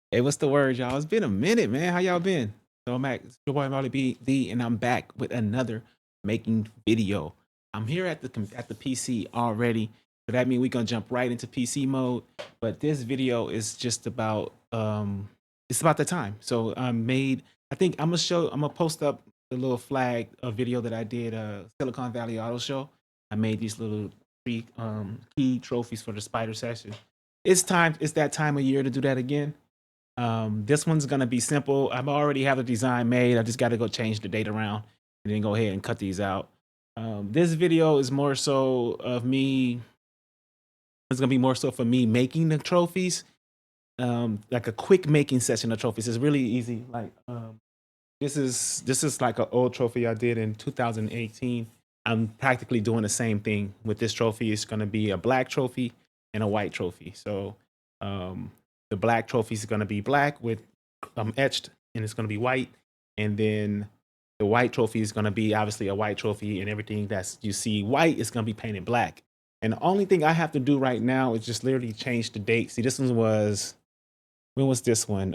Hey, what's the word, y'all? It's been a minute, man. How y'all been? So I'm at it's your boy Molly B, and I'm back with another making video. I'm here at the PC already, so that means we're gonna jump right into PC mode. But this video is just about it's about the time. So I think I'm gonna post up the little flag a video that I did Silicon Valley Auto Show. I made these little three key trophies for the spider session. It's that time of year to do that again. This one's gonna be simple. I already have the design made. I just got to go change the date around and then go ahead and cut these out. This video is more so of me. It's gonna be more so for me making the trophies. Like a quick making session of trophies. It's really easy. Like this is like an old trophy I did in 2018. I'm practically doing the same thing with this trophy. It's gonna be a black trophy and a white trophy. So um, the black trophy is gonna be black with etched, and it's gonna be white. And then the white trophy is gonna be obviously a white trophy, and everything that's you see white is gonna be painted black. And the only thing I have to do right now is just literally change the date. See, this one was when was this one?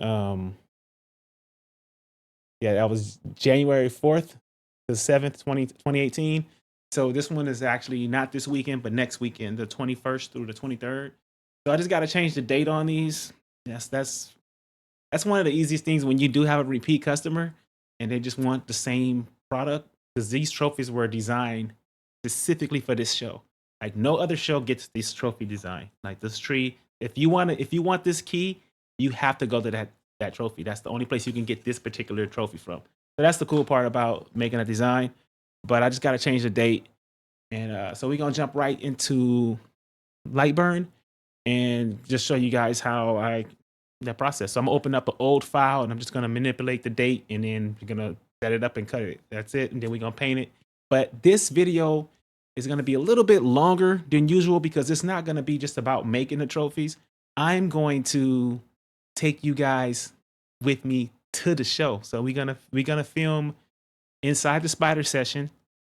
Yeah, that was January 4th to 7th, 2018. So this one is actually not this weekend, but next weekend, the 21st through the 23rd. So I just got to change the date on these. Yes, that's one of the easiest things when you do have a repeat customer and they just want the same product, because these trophies were designed specifically for this show. Like no other show gets this trophy design. Like this tree, if you want this key, you have to go to that trophy. That's the only place you can get this particular trophy from. So that's the cool part about making a design. But I just got to change the date, and so we're gonna jump right into Lightburn and just show you guys how I that process. So I'm gonna open up an old file and I'm just gonna manipulate the date, and then we're gonna set it up and cut it. That's it, and then we're gonna paint it. But this video is gonna be a little bit longer than usual because it's not gonna be just about making the trophies. I'm going to take you guys with me to the show. So we're gonna film inside the spider section.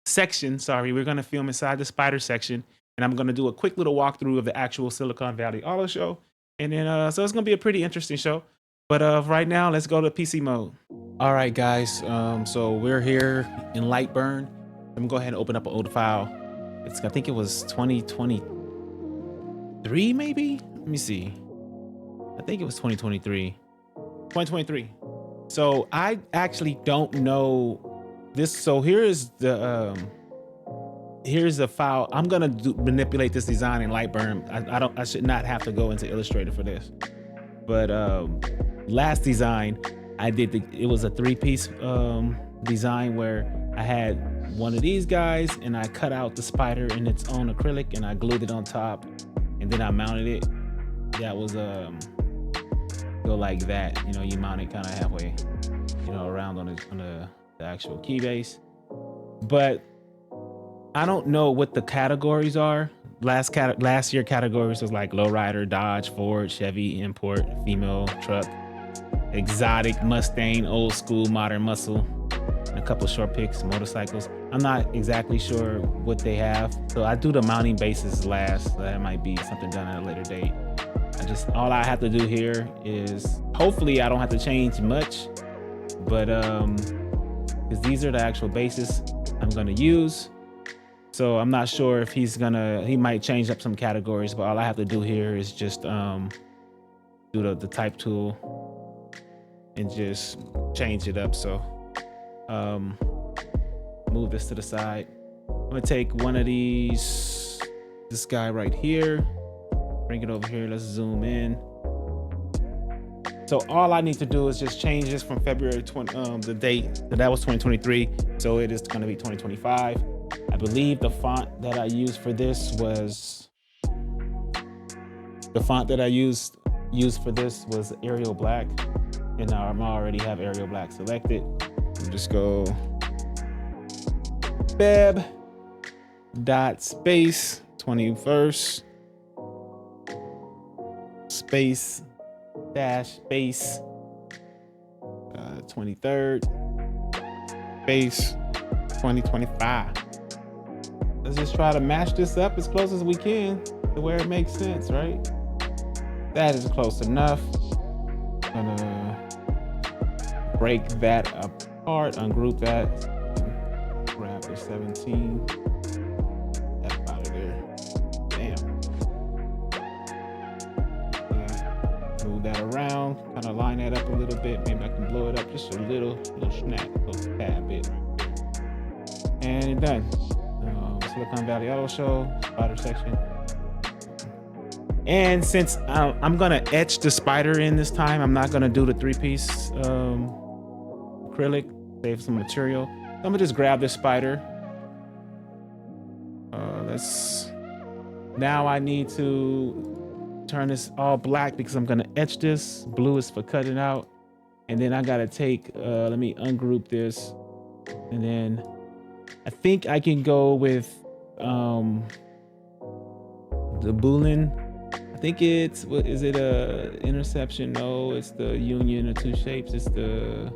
Sorry, we're gonna film inside the spider section, and I'm gonna do a quick little walkthrough of the actual Silicon Valley Auto Show, and then so it's gonna be a pretty interesting show. But right now, let's go to PC mode. All right, guys. So we're here in Lightburn. I'm gonna go ahead and open up an old file. I think it was 2023, maybe. Let me see. I think it was 2023. 2023. So I actually don't know this. So here's the file. I'm gonna manipulate this design in Lightburn. I should not have to go into Illustrator for this. But last design I did it was a three-piece design where I had one of these guys and I cut out the spider in its own acrylic and I glued it on top, and then I mounted it. That was go like that. You mount it kind of halfway, around on the actual key base. But I don't know what the categories are. Last year categories was like lowrider, Dodge, Ford, Chevy, import, female, truck, exotic, Mustang, old school, modern muscle, and a couple short picks, motorcycles. I'm not exactly sure what they have. So I do the mounting bases last. So that might be something done at a later date. All I have to do here is hopefully I don't have to change much, but because these are the actual bases I'm gonna use. So I'm not sure if he might change up some categories, but all I have to do here is just do the type tool and just change it up. So move this to the side. I'm gonna take one of these, this guy right here, bring it over here. Let's zoom in. So all I need to do is just change this from February 20, the date that was 2023. So it is going to be 2025. I believe the font that I used for this was Arial Black, and I already have Arial Black selected. I'll just go Feb dot space 21st space dash base 23rd base 2025. Let's just try to match this up as close as we can to where it makes sense, right? That is close enough. Gonna break that apart, ungroup that, grab the 17. That's out of there. Damn. Yeah. Move that around, kind of line that up a little bit. Maybe I can blow it up just a little snap, little tad bit. And done. Silicon Valley Auto Show, spider section. And since I'm gonna etch the spider in this time, I'm not gonna do the 3-piece acrylic, save some material. So I'm gonna just grab this spider. Now I need to turn this all black because I'm gonna etch this. Blue is for cutting out. And then I gotta take, let me ungroup this. And then I think I can go with the Boolean. I think it's, what is it, a interception? No, it's the union of two shapes. It's the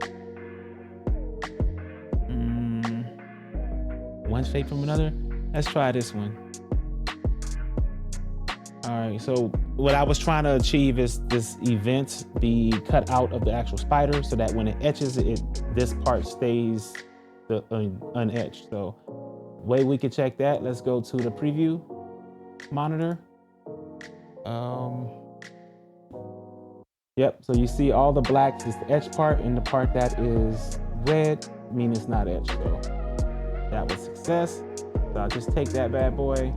one shape from another. Let's try this one. All right, so what I was trying to achieve is this event be cut out of the actual spider so that when it etches, this part stays unetched. So way we can check that, let's go to the preview monitor. Yep, so you see all the blacks is the etched part, and the part that is red means it's not etched. So that was success. So I'll just take that bad boy,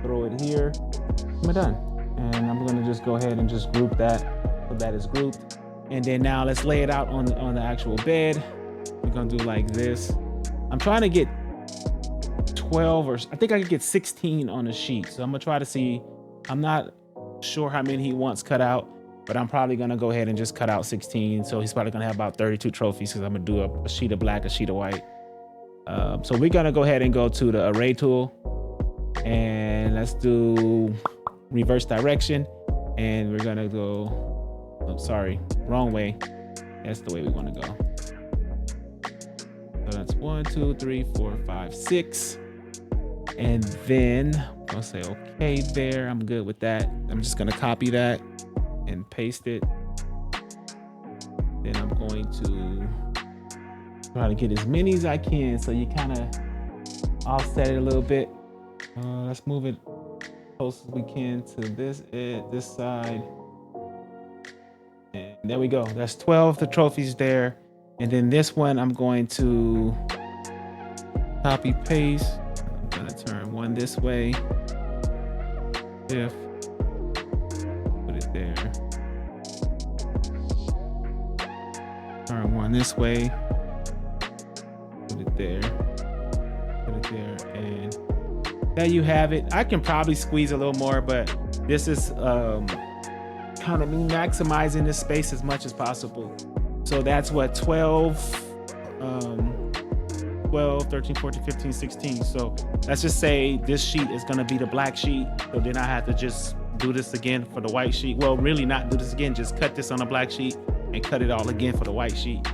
throw it here, I'm done. And I'm gonna just go ahead and just group that, so that is grouped. And then now let's lay it out on the actual bed. We're gonna do like this. I'm trying to get 12, or I think I could get 16 on the sheet. So I'm gonna try to see, I'm not sure how many he wants cut out, but I'm probably gonna go ahead and just cut out 16. So he's probably gonna have about 32 trophies because I'm gonna do a sheet of black, a sheet of white. So we're gonna go ahead and go to the array tool, and let's do reverse direction. And we're gonna go, oh, sorry, wrong way. That's the way we wanna go. So that's 1, 2, 3, 4, 5, 6. And then I'll say, okay, there, I'm good with that. I'm just gonna copy that and paste it. Then I'm going to try to get as many as I can. So you kind of offset it a little bit. Let's move it close as we can to this side. And there we go. That's 12 the trophies there. And then this one, I'm going to copy paste. I'm gonna turn one this way. Put it there. Turn one this way. Put it there. Put it there. And there you have it. I can probably squeeze a little more, but this is kind of me maximizing this space as much as possible. So that's what 12, 13, 14, 15, 16. So let's just say this sheet is gonna be the black sheet. So then I have to just do this again for the white sheet. Well, really not do this again, just cut this on the black sheet and cut it all again for the white sheet.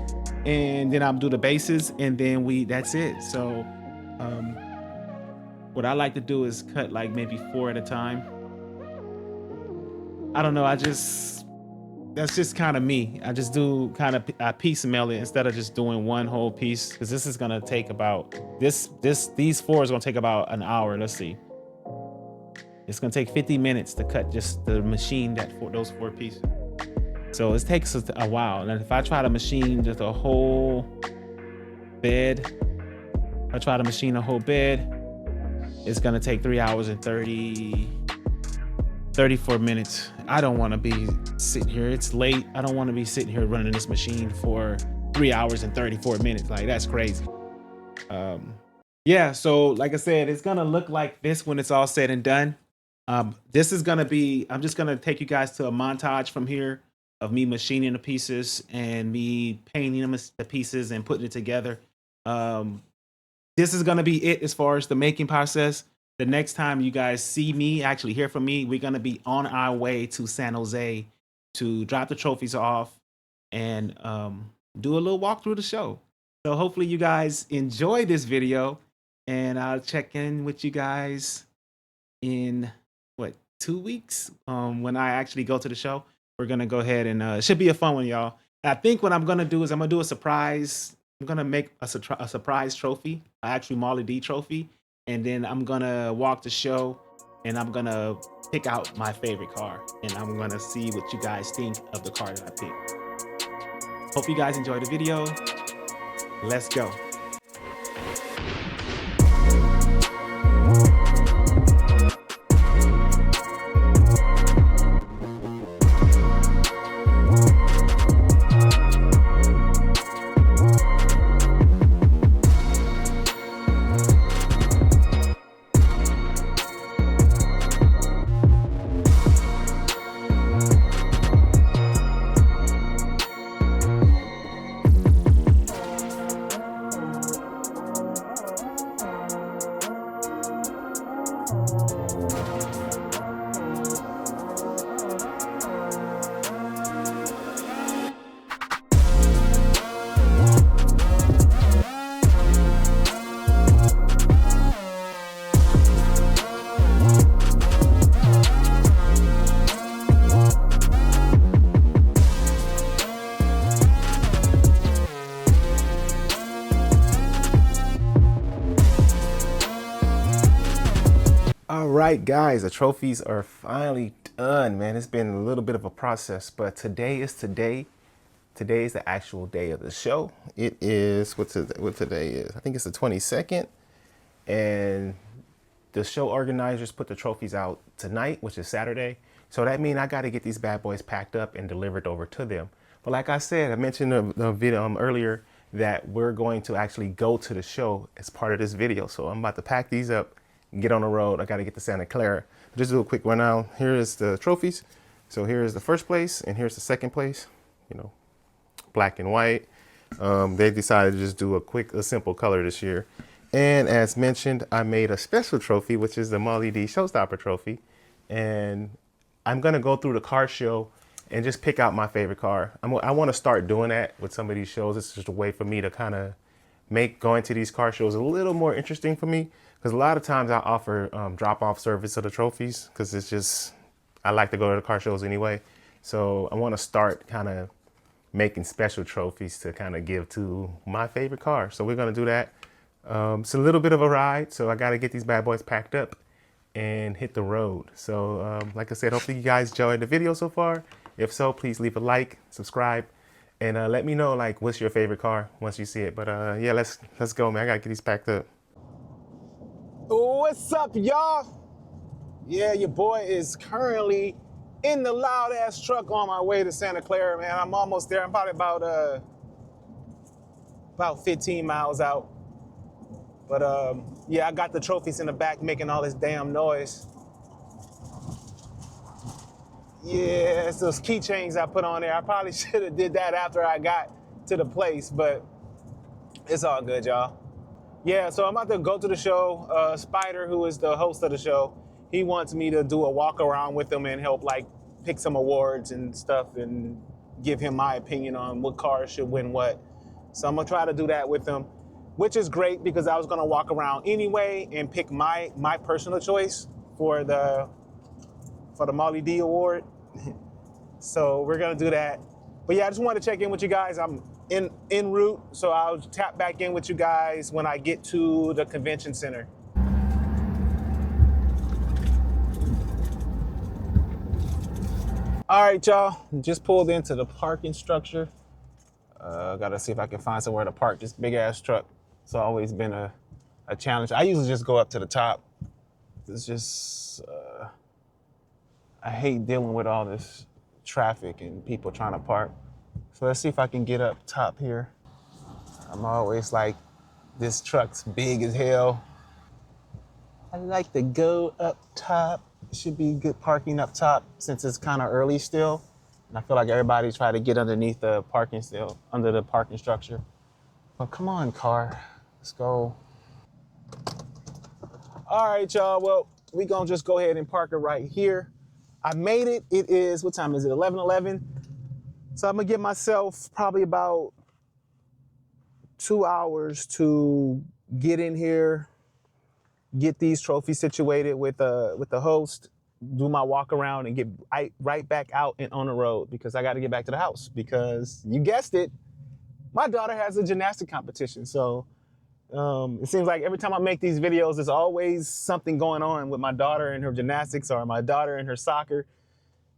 And then I'll do the bases, and then that's it. So what I like to do is cut like maybe 4 at a time. I don't know, that's just kind of me. I just do kind of, I piecemeal it instead of just doing one whole piece, because this is gonna take about, these 4 is gonna take about an hour. Let's see. It's gonna take 50 minutes to cut just the machine those 4 pieces. So it takes a while. And if I try to machine just a whole bed, it's gonna take 3 hours and 34 minutes. I don't wanna be sitting here, it's late. I don't wanna be sitting here running this machine for 3 hours and 34 minutes. Like, that's crazy. Yeah, so like I said, it's gonna look like this when it's all said and done. This is gonna be, I'm just gonna take you guys to a montage from here of me machining the pieces and me painting them the pieces and putting it together. This is gonna be it as far as the making process. The next time you guys see me, actually hear from me, we're gonna be on our way to San Jose to drop the trophies off and do a little walk through the show. So hopefully you guys enjoy this video, and I'll check in with you guys in 2 weeks when I actually go to the show. we're gonna go ahead and it should be a fun one, y'all. And I think what I'm gonna do is I'm gonna do a surprise. I'm gonna make a surprise trophy, actually Molly D trophy, and then I'm gonna walk the show, and I'm gonna pick out my favorite car, and I'm gonna see what you guys think of the car that I picked. Hope you guys enjoy the video. Let's go. All right, guys, the trophies are finally done, man. It's been a little bit of a process, but today is today. Today is the actual day of the show. It is, what today is? I think it's the 22nd, and the show organizers put the trophies out tonight, which is Saturday. So that means I got to get these bad boys packed up and delivered over to them. But like I said, I mentioned in the video earlier that we're going to actually go to the show as part of this video. So I'm about to pack these up, get on the road. I got to get to Santa Clara. Just do a quick rundown. Here is the trophies. So here's the first place and here's the second place, you know, black and white. They decided to just do a simple color this year. And as mentioned, I made a special trophy, which is the Molly D Showstopper trophy. And I'm going to go through the car show and just pick out my favorite car. I want to start doing that with some of these shows. It's just a way for me to kind of make going to these car shows a little more interesting for me. Because a lot of times I offer drop-off service of the trophies because it's just, I like to go to the car shows anyway. So I want to start kind of making special trophies to kind of give to my favorite car. So we're going to do that. It's a little bit of a ride, so I got to get these bad boys packed up and hit the road. So like I said, hopefully you guys enjoyed the video so far. If so, please leave a like, subscribe, and let me know like what's your favorite car once you see it. But yeah, let's go, man. I got to get these packed up. What's up, y'all? Yeah, your boy is currently in the loud ass truck on my way to Santa Clara, man. I'm almost there. I'm probably about 15 miles out. But yeah, I got the trophies in the back making all this damn noise. Yeah, it's those keychains I put on there. I probably should have did that after I got to the place, but it's all good, y'all. Yeah, so I'm about to go to the show. Spider, who is the host of the show, he wants me to do a walk around with him and help like pick some awards and stuff and give him my opinion on what cars should win what. So I'm gonna try to do that with him, which is great because I was gonna walk around anyway and pick my personal choice for the Molly D award. So we're gonna do that. But yeah, I just wanted to check in with you guys. I'm en route, so I'll tap back in with you guys when I get to the convention center. All right, y'all, just pulled into the parking structure. Gotta see if I can find somewhere to park this big ass truck. It's always been a challenge. I usually just go up to the top. It's just, I hate dealing with all this traffic and people trying to park. So let's see if I can get up top here. I'm always like, this truck's big as hell. I like to go up top. Should be good parking up top since it's kind of early still. And I feel like everybody try to get underneath the parking still, under the parking structure. But come on, car, let's go. All right, y'all, well, we gonna just go ahead and park it right here. I made it. It is, what time is it, 11:11? So I'm gonna give myself probably about 2 hours to get in here, get these trophies situated with the host, do my walk around and get right back out and on the road because I got to get back to the house because you guessed it, my daughter has a gymnastic competition. So it seems like every time I make these videos, there's always something going on with my daughter and her gymnastics or my daughter and her soccer.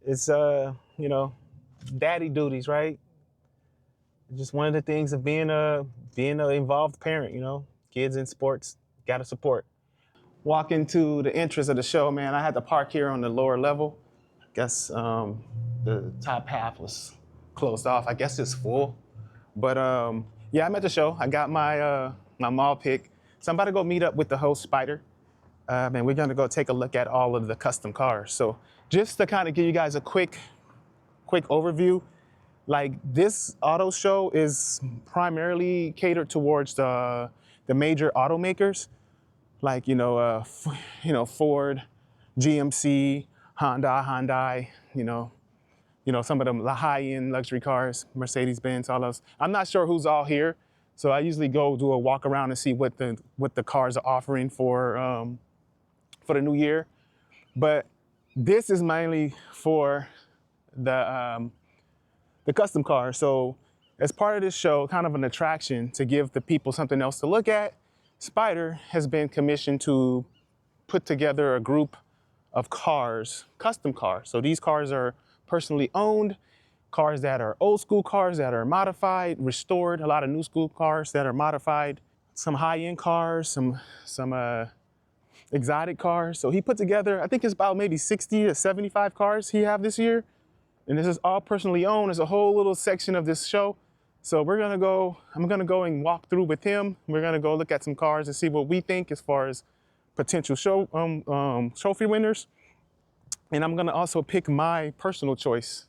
It's, you know, daddy duties, right? Just one of the things of being an involved parent, you know, kids in sports, got to support. Walk into the entrance of the show, man, I had to park here on the lower level. I guess the top half was closed off. I guess it's full. But yeah, I'm at the show. I got my my mall pick. So I'm about to go meet up with the host, Spider. And we're gonna go take a look at all of the custom cars. So just to kind of give you guys a quick overview, like this auto show is primarily catered towards the major automakers, like Ford, GMC, Honda, Hyundai, you know some of them high-end luxury cars, Mercedes-Benz, all those. I'm not sure who's all here, so I usually go do a walk around and see what the cars are offering for the new year. But this is mainly for the custom cars. So as part of this show, kind of an attraction to give the people something else to look at, Spider has been commissioned to put together a group of cars, custom cars. So these cars are personally owned, cars that are old school cars that are modified, restored, a lot of new school cars that are modified, some high-end cars, some exotic cars. So he put together, I think it's about maybe 60 to 75 cars he have this year. And this is all personally owned. There's a whole little section of this show. So I'm gonna go and walk through with him. We're gonna go look at some cars and see what we think as far as potential show trophy winners. And I'm gonna also pick my personal choice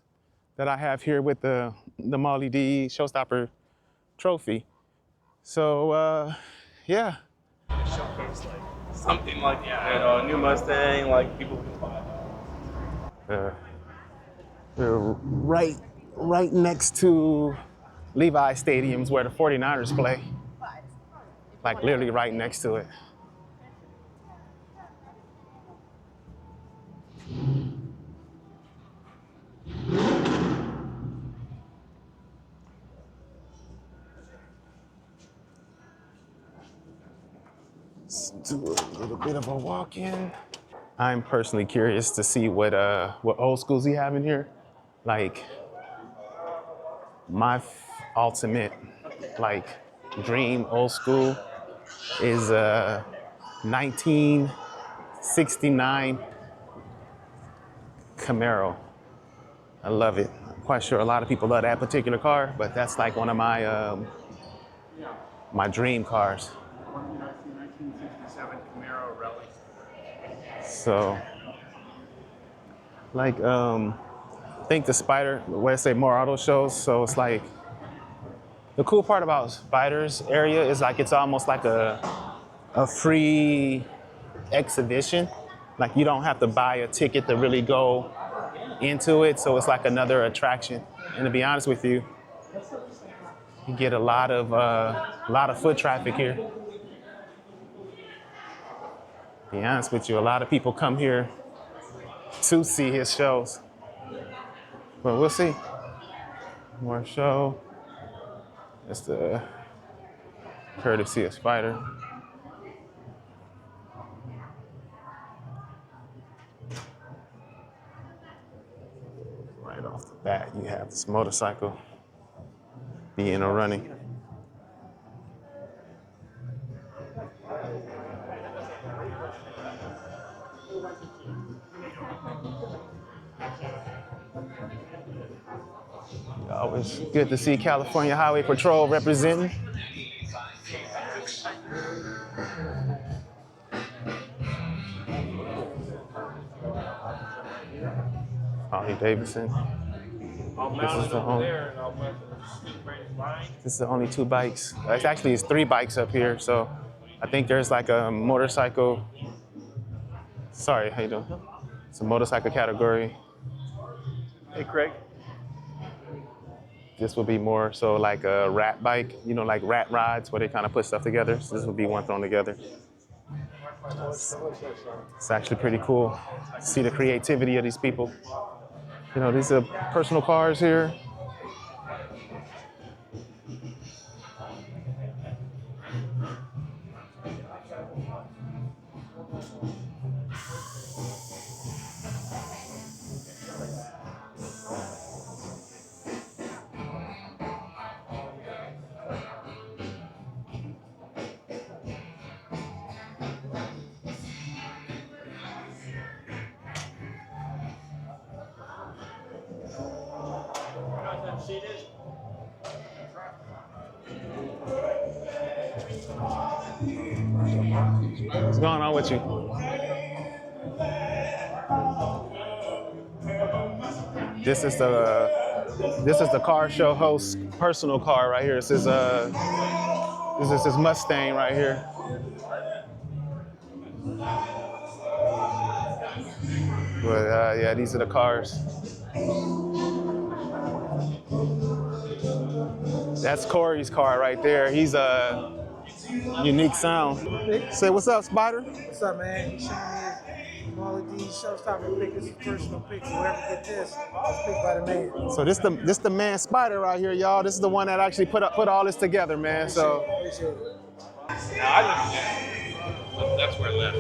that I have here with the Molly D Showstopper trophy. So yeah. Showcase like something like new Mustang, like people can buy. We're right next to Levi Stadium's where the 49ers play. Like literally right next to it. Let's do a little bit of a walk-in. I'm personally curious to see what old schools he have in here. Like my ultimate dream old school is 1969 Camaro. I love it. I'm quite sure a lot of people love that particular car, but that's like one of my my dream cars. 1967 Camaro Rally. So, I think the Spider, what I say, more auto shows. So it's like, the cool part about Spider's area is like, it's almost like a free exhibition. Like you don't have to buy a ticket to really go into it. So it's like another attraction. And to be honest with you, you get a lot of foot traffic here. To be honest with you, a lot of people come here to see his shows. But we'll see. More show. That's the courtesy of Spider. Right off the bat, you have this motorcycle being a running. Always good to see California Highway Patrol representing. Harley Davidson. This is the only two bikes. Actually, it's three bikes up here. So I think there's like a motorcycle. Sorry, how you doing? It's a motorcycle category. Hey, Craig. This would be more so like a rat bike, like rat rides where they kind of put stuff together. So this would be one thrown together. It's actually pretty cool. See the creativity of these people. You know, these are personal cars here. What's going on with you? This is the car show host's personal car right here. This is his Mustang right here. But yeah, these are the cars. That's Corey's car right there. He's a unique sound. Say what's up, Spider? What's up, man? He's showing me all of these showstopper pick. This is personal pick. Whoever get this, it's picked by the man. So this the man Spider right here, y'all. This is the one that actually put all this together, man. So Appreciate it. Now, I live in Denver. That's where I live.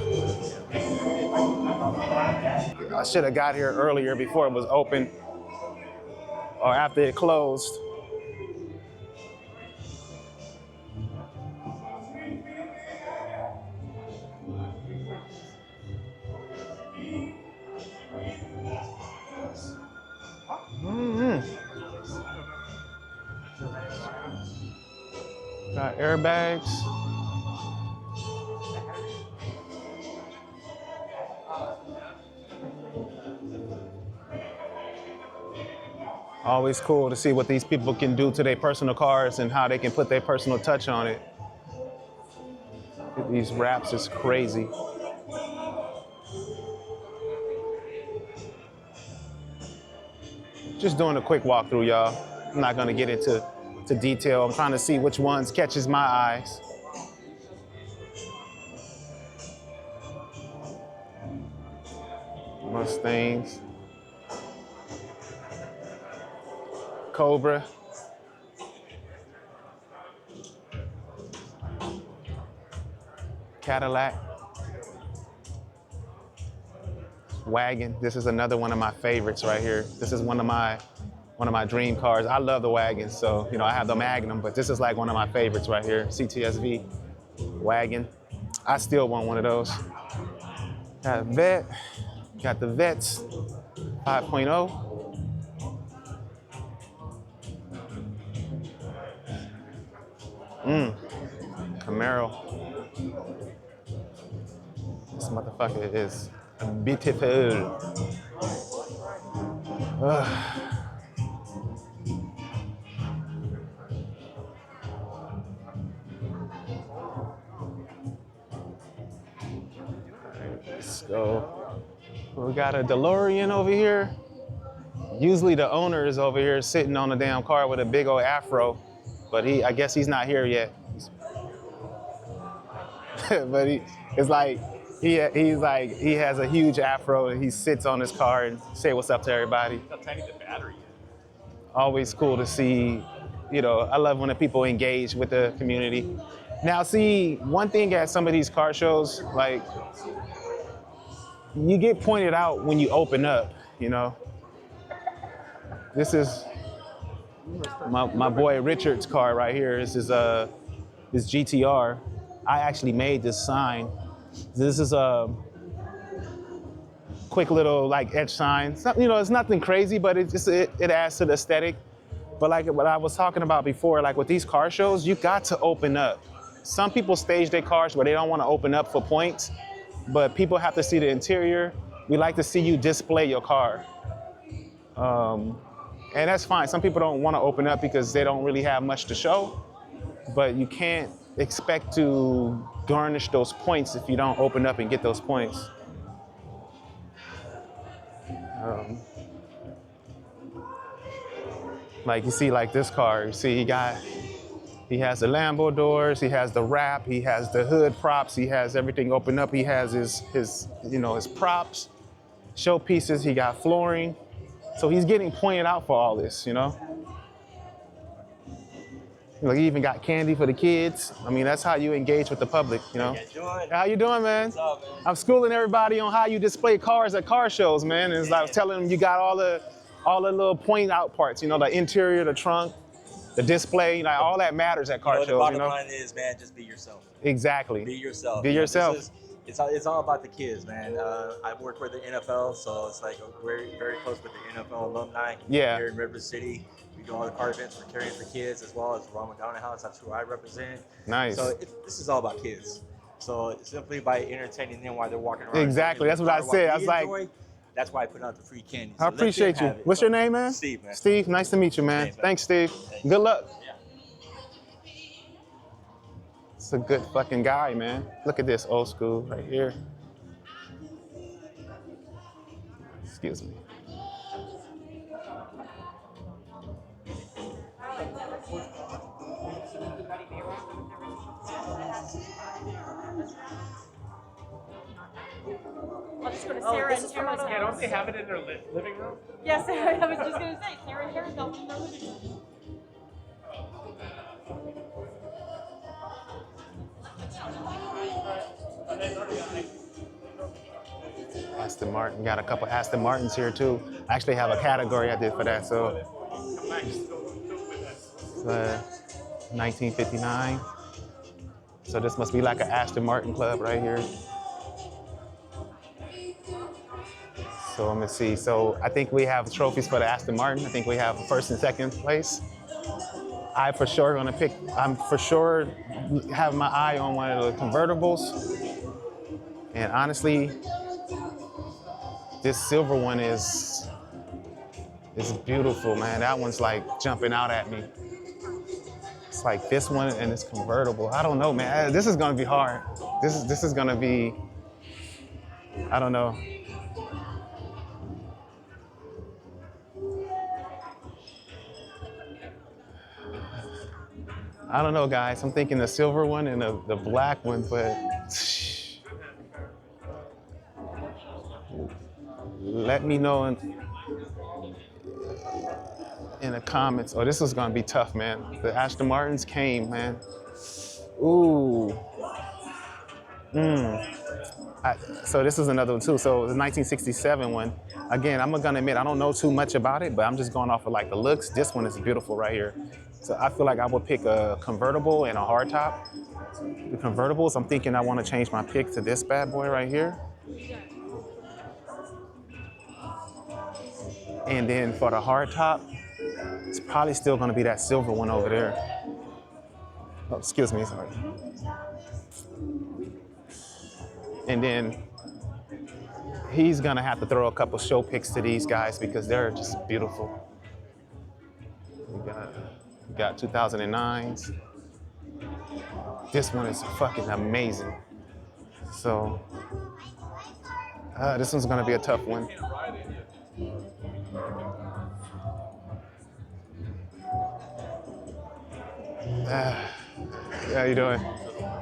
I should have got here earlier before it was open or after it closed. Got airbags. Always cool to see what these people can do to their personal cars and how they can put their personal touch on it. These wraps is crazy. Just doing a quick walkthrough, y'all. I'm not gonna get into detail. I'm trying to see which ones catches my eyes. Mustangs. Cobra. Cadillac. Wagon. This is another one of my favorites right here. This is one of my dream cars. I love the wagons, so you know I have the Magnum, but this is like one of my favorites right here. CTSV wagon. I still want one of those. Got a Vet. Got the Vets 5.0. Camaro. This motherfucker is beautiful. Let's go. We got a DeLorean over here. Usually the owner is over here sitting on the damn car with a big old afro, but I guess he's not here yet. But it's like he has a huge afro and he sits on his car and say what's up to everybody. How tiny the battery is. Always cool to see, you know, I love when the people engage with the community. Now see, one thing at some of these car shows, like, you get pointed out when you open up, you know. This is my boy Richard's car right here. This is this GTR. I actually made this sign. This is a quick little like edge sign. It's not, you know, it's nothing crazy, but it adds to the aesthetic. But like what I was talking about before, like with these car shows, you got to open up. Some people stage their cars where they don't want to open up for points, but people have to see the interior. We like to see you display your car. And that's fine. Some people don't want to open up because they don't really have much to show, but you can't expect to garnish those points if you don't open up and get those points. Like you see like this car, you see he got He has the Lambo doors, he has the wrap, he has the hood props, he has everything open up. He has his his props, showpieces, he got flooring. So he's getting pointed out for all this, Like he even got candy for the kids. I mean, that's how you engage with the public. How you doing, man? What's up, man? I'm schooling everybody on how you display cars at car shows, man. And I was telling them you got all the little point out parts, the interior, the trunk, the display, all that matters at car The shows, bottom line is, man, just be yourself. Exactly. Be yourself. Be yourself. It's all about the kids, man. I work with the NFL, so it's like we're very close with the NFL alumni Yeah. here in River City. We do all the car events for Caring for Kids, as well as Ronald McDonald House. That's who I represent. Nice. So this is all about kids. So simply by entertaining them while they're walking around. Exactly. That's what I said. I was like, that's why I put out the free candy. I appreciate you. What's your name, man? Steve, man. Steve, nice to meet you, man. Thanks, Steve. Good luck. Yeah. It's a good fucking guy, man. Look at this old school right here. Excuse me. I'll just go to Sarah and Tara's house. Yeah, don't they have it in their living room? Yes, I was just gonna say Sarah and Tara's house in their living room. Aston Martin. Got a couple Aston Martins here too. I actually have a category I did for that. So, 1959. So this must be like an Aston Martin club right here. So let me see. So I think we have trophies for the Aston Martin. I think we have first and second place. I'm for sure have my eye on one of the convertibles. And honestly, this silver one is beautiful, man. That one's like jumping out at me. It's like this one and it's convertible. I don't know, man. This is gonna be hard. This is gonna be, I don't know. I don't know, guys. I'm thinking the silver one and the black one, but let me know in the comments. Oh, this is gonna be tough, man. The Aston Martins came, man. Ooh. So this is another one too. So the 1967 one. Again, I'm gonna admit I don't know too much about it, but I'm just going off of like the looks. This one is beautiful right here. So I feel like I would pick a convertible and a hardtop. The convertibles, I'm thinking I want to change my pick to this bad boy right here. And then for the hardtop, it's probably still gonna be that silver one over there. Oh, excuse me, sorry. And then he's gonna have to throw a couple show picks to these guys because they're just beautiful. We got 2009s. This one is fucking amazing. So this one's gonna be a tough one. How you doing?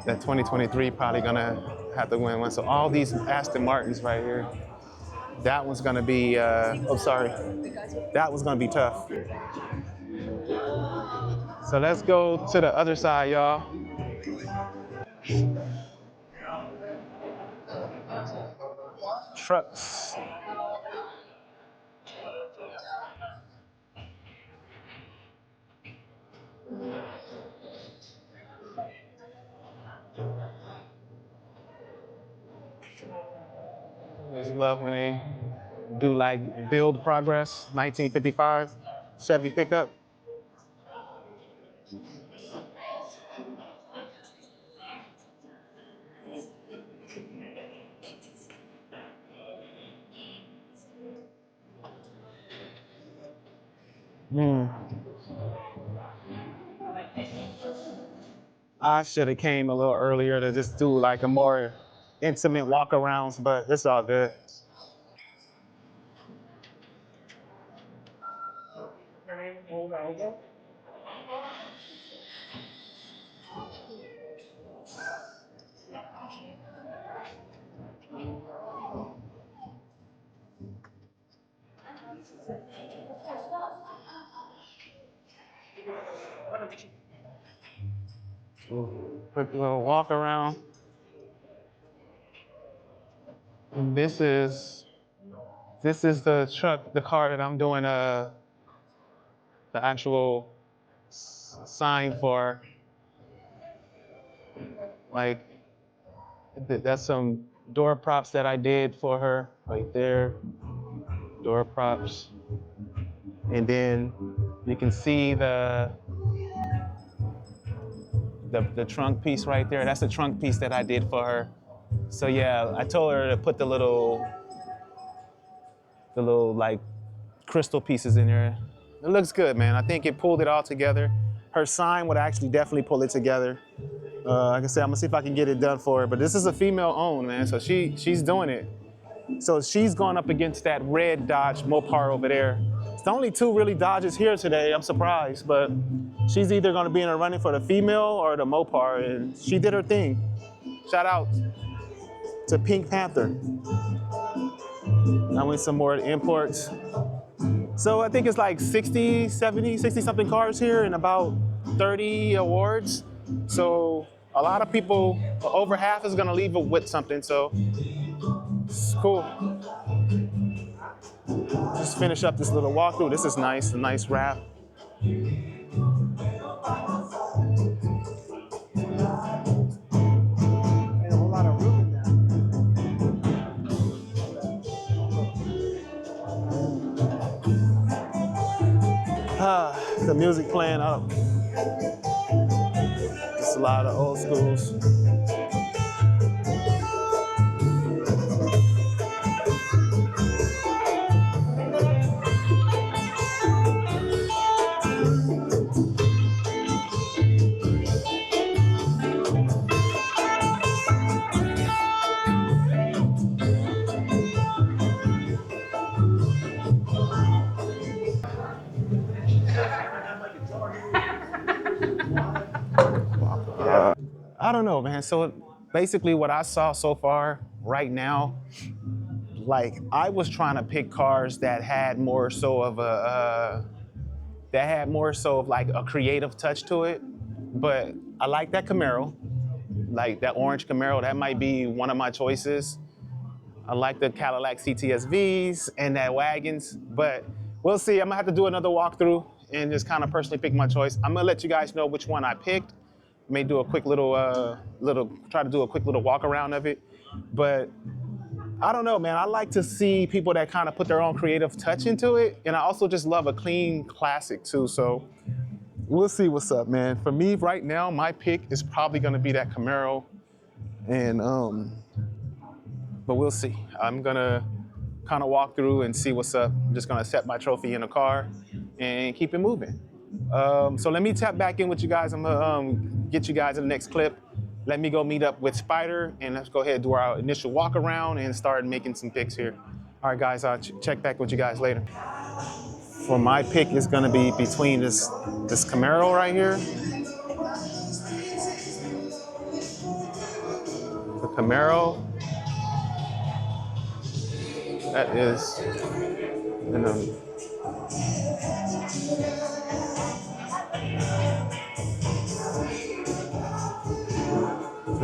That 2023 probably gonna have to win one. So all these Aston Martins right here. That one's gonna be, oh sorry. That one's gonna be tough. So let's go to the other side, y'all. Trucks. I just love when they do like build progress, 1955 Chevy pickup. I should have came a little earlier to just do like a more intimate walk arounds, but it's all good. Quick little walk around. And this is the truck, the car that I'm doing the actual sign for. Like, that's some door props that I did for her right there. Door props. And then you can see the trunk piece right there. That's the trunk piece that I did for her. So yeah, I told her to put the little like crystal pieces in there. It looks good, man. I think it pulled it all together. Her sign would actually definitely pull it together. Like I said, I'm gonna see if I can get it done for her. But this is a female owned, man, so she's doing it. So she's going up against that red Dodge Mopar over there. It's the only two really Dodges here today. I'm surprised, but she's either gonna be in a running for the female or the Mopar, and she did her thing. Shout out to Pink Panther. I went some more imports. So I think it's like 60, 70, 60 something cars here and about 30 awards. So a lot of people, over half is gonna leave with something, so it's cool. Just finish up this little walkthrough. This is nice, a nice wrap. And a whole lot of room in there. The music playing up. Just a lot of old schools. I don't know, man. So basically what I saw so far right now, like I was trying to pick cars that had more so of like a creative touch to it. But I like that Camaro, like that orange Camaro. That might be one of my choices. I like the Cadillac CTSVs and that wagons, but we'll see. I'm gonna have to do another walkthrough and just kind of personally pick my choice. I'm gonna let you guys know which one I picked. May do a quick try to do a quick little walk around of it. But I don't know, man. I like to see people that kind of put their own creative touch into it. And I also just love a clean classic too. So we'll see what's up, man. For me right now, my pick is probably gonna be that Camaro. And, but we'll see. I'm gonna kind of walk through and see what's up. I'm just gonna set my trophy in the car and keep it moving. So let me tap back in with you guys. I'm gonna get you guys in the next clip. Let me go meet up with Spider and let's go ahead and do our initial walk around and start making some picks here. All right, guys, I'll check back with you guys later. For my pick, it's gonna be between this Camaro right here. The Camaro. That is,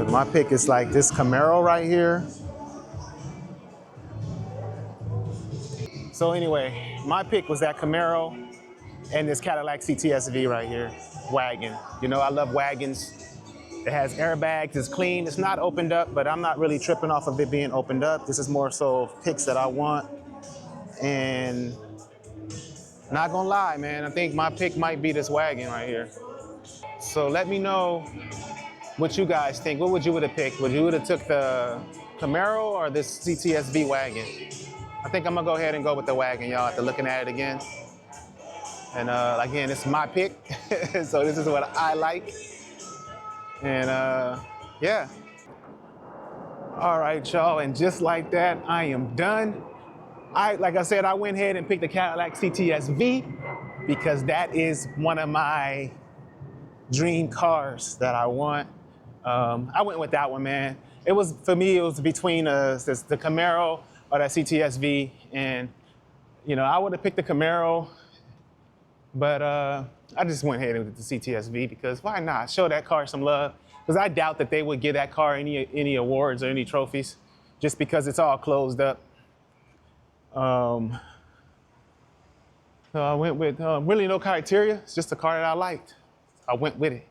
my pick is like this Camaro right here. So anyway, my pick was that Camaro and this Cadillac CTSV right here, wagon. You know, I love wagons. It has airbags, it's clean, it's not opened up, but I'm not really tripping off of it being opened up. This is more so picks that I want. And not gonna lie, man, I think my pick might be this wagon right here. So let me know what you guys think. What would you have picked? Would you have took the Camaro or this CTSV wagon? I think I'm gonna go ahead and go with the wagon, y'all, after looking at it again. And again, it's my pick, so this is what I like. And yeah. All right, y'all, and just like that, I am done. Like I said, I went ahead and picked the Cadillac CTSV because that is one of my dream cars that I want. I went with that one, man. It was, for me, it was between the Camaro or that CTSV. And, you know, I would have picked the Camaro But I just went ahead with the CTSV because why not? Show that car some love. Because I doubt that they would give that car any awards or any trophies just because it's all closed up. So I went with really no criteria. It's just a car that I liked. I went with it.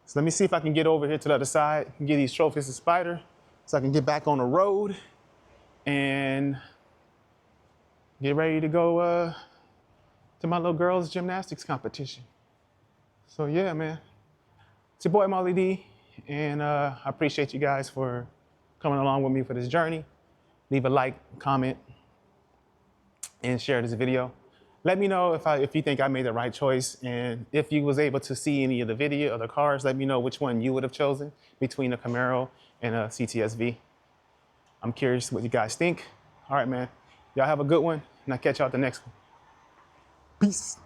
So let me see if I can get over here to the other side and get these trophies to Spider so I can get back on the road and get ready to go to my little girls' gymnastics competition. So yeah, man. It's your boy Molly D, and I appreciate you guys for coming along with me for this journey. Leave a like, comment, and share this video. Let me know if you think I made the right choice, and if you was able to see any of the video or the cars, let me know which one you would have chosen between a Camaro and a CTSV. I'm curious what you guys think. All right, man. Y'all have a good one, and I'll catch y'all at the next one. Peace.